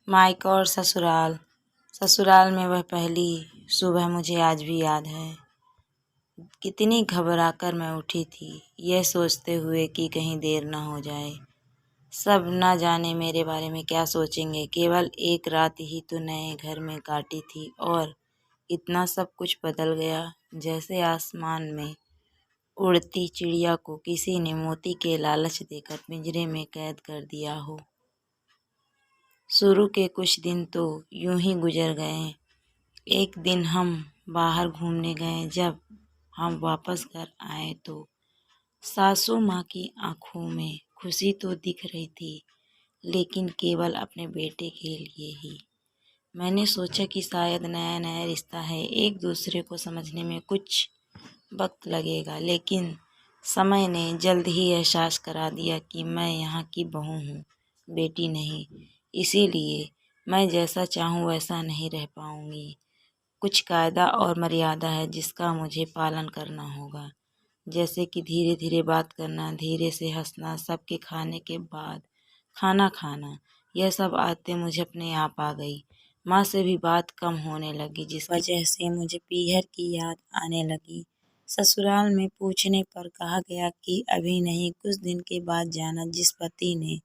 मायका और ससुराल। ससुराल में वह पहली सुबह मुझे आज भी याद है। कितनी घबराकर मैं उठी थी, यह सोचते हुए कि कहीं देर न हो जाए। सब न जाने मेरे बारे में क्या सोचेंगे। केवल एक रात ही तो नए घर में काटी थी और इतना सब कुछ बदल गया, जैसे आसमान में उड़ती चिड़िया को किसी ने मोती के लालच देकर पिंजरे में कैद कर दिया हो। शुरू के कुछ दिन तो यूं ही गुजर गए। एक दिन हम बाहर घूमने गए। जब हम वापस घर आए तो सासू माँ की आंखों में खुशी तो दिख रही थी, लेकिन केवल अपने बेटे के लिए ही। मैंने सोचा कि शायद नया नया रिश्ता है, एक दूसरे को समझने में कुछ वक्त लगेगा, लेकिन समय ने जल्द ही एहसास करा दिया कि मैं यहाँ की बहू हूँ, बेटी नहीं। इसीलिए मैं जैसा चाहूँ वैसा नहीं रह पाऊँगी। कुछ कायदा और मर्यादा है जिसका मुझे पालन करना होगा, जैसे कि धीरे धीरे बात करना, धीरे से हंसना, सबके खाने के बाद खाना खाना। यह सब आदतें मुझे अपने आप आ गई। माँ से भी बात कम होने लगी, जिस वजह से मुझे पीहर की याद आने लगी। ससुराल में पूछने पर कहा गया कि अभी नहीं, कुछ दिन के बाद जाना। जिस पति ने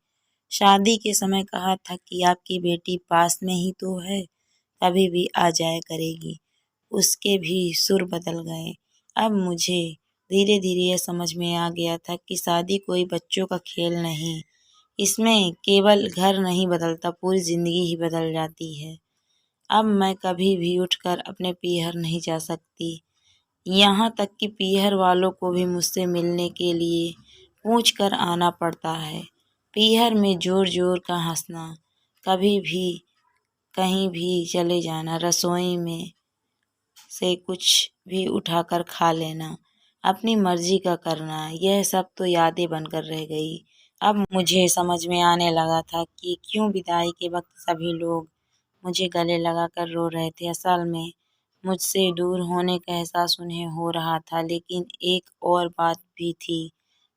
शादी के समय कहा था कि आपकी बेटी पास में ही तो है, कभी भी आ जाया करेगी, उसके भी सुर बदल गए। अब मुझे धीरे धीरे यह समझ में आ गया था कि शादी कोई बच्चों का खेल नहीं। इसमें केवल घर नहीं बदलता, पूरी जिंदगी ही बदल जाती है। अब मैं कभी भी उठकर अपने पीहर नहीं जा सकती, यहाँ तक कि पीहर वालों को भी मुझसे मिलने के लिए पूछ कर आना पड़ता है। पीहर में जोर जोर का हंसना, कभी भी कहीं भी चले जाना, रसोई में से कुछ भी उठाकर खा लेना, अपनी मर्जी का करना, यह सब तो यादें बनकर रह गई। अब मुझे समझ में आने लगा था कि क्यों विदाई के वक्त सभी लोग मुझे गले लगाकर रो रहे थे। असल में मुझसे दूर होने का एहसास उन्हें हो रहा था, लेकिन एक और बात भी थी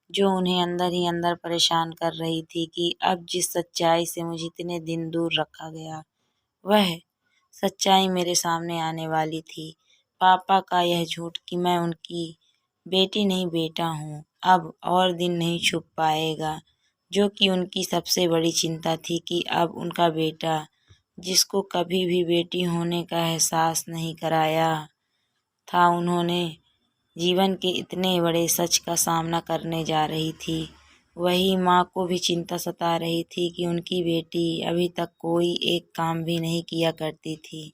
जो उन्हें अंदर ही अंदर परेशान कर रही थी कि अब जिस सच्चाई से मुझे इतने दिन दूर रखा गया, वह सच्चाई मेरे सामने आने वाली थी। पापा का यह झूठ कि मैं उनकी बेटी नहीं बेटा हूँ, अब और दिन नहीं छुप पाएगा, जो कि उनकी सबसे बड़ी चिंता थी कि अब उनका बेटा, जिसको कभी भी बेटी होने का एहसास नहीं कराया था, उन्होंने जीवन के इतने बड़े सच का सामना करने जा रही थी। वही माँ को भी चिंता सता रही थी कि उनकी बेटी अभी तक कोई एक काम भी नहीं किया करती थी,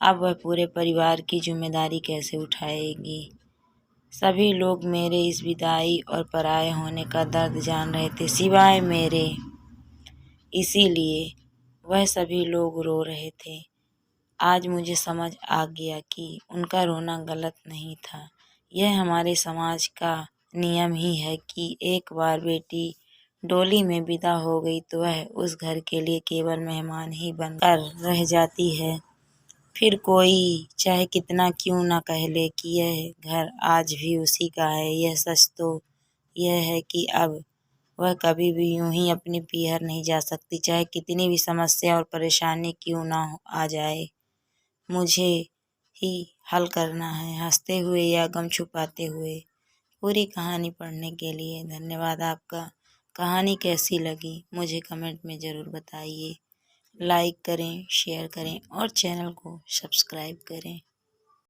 अब वह पूरे परिवार की जिम्मेदारी कैसे उठाएगी। सभी लोग मेरे इस विदाई और पराये होने का दर्द जान रहे थे, सिवाय मेरे। इसीलिए वह सभी लोग रो रहे थे। आज मुझे समझ आ गया कि उनका रोना गलत नहीं था। यह हमारे समाज का नियम ही है कि एक बार बेटी डोली में विदा हो गई तो वह उस घर के लिए केवल मेहमान ही बनकर रह जाती है। फिर कोई चाहे कितना क्यों ना कह ले कि यह घर आज भी उसी का है, यह सच तो यह है कि अब वह कभी भी यूं ही अपनी पीहर नहीं जा सकती, चाहे कितनी भी समस्या और परेशानी क्यों ना आ जाए। मुझे ही हल करना है, हंसते हुए या गम छुपाते हुए। पूरी कहानी पढ़ने के लिए धन्यवाद आपका। कहानी कैसी लगी मुझे कमेंट में ज़रूर बताइए। लाइक करें, शेयर करें और चैनल को सब्सक्राइब करें।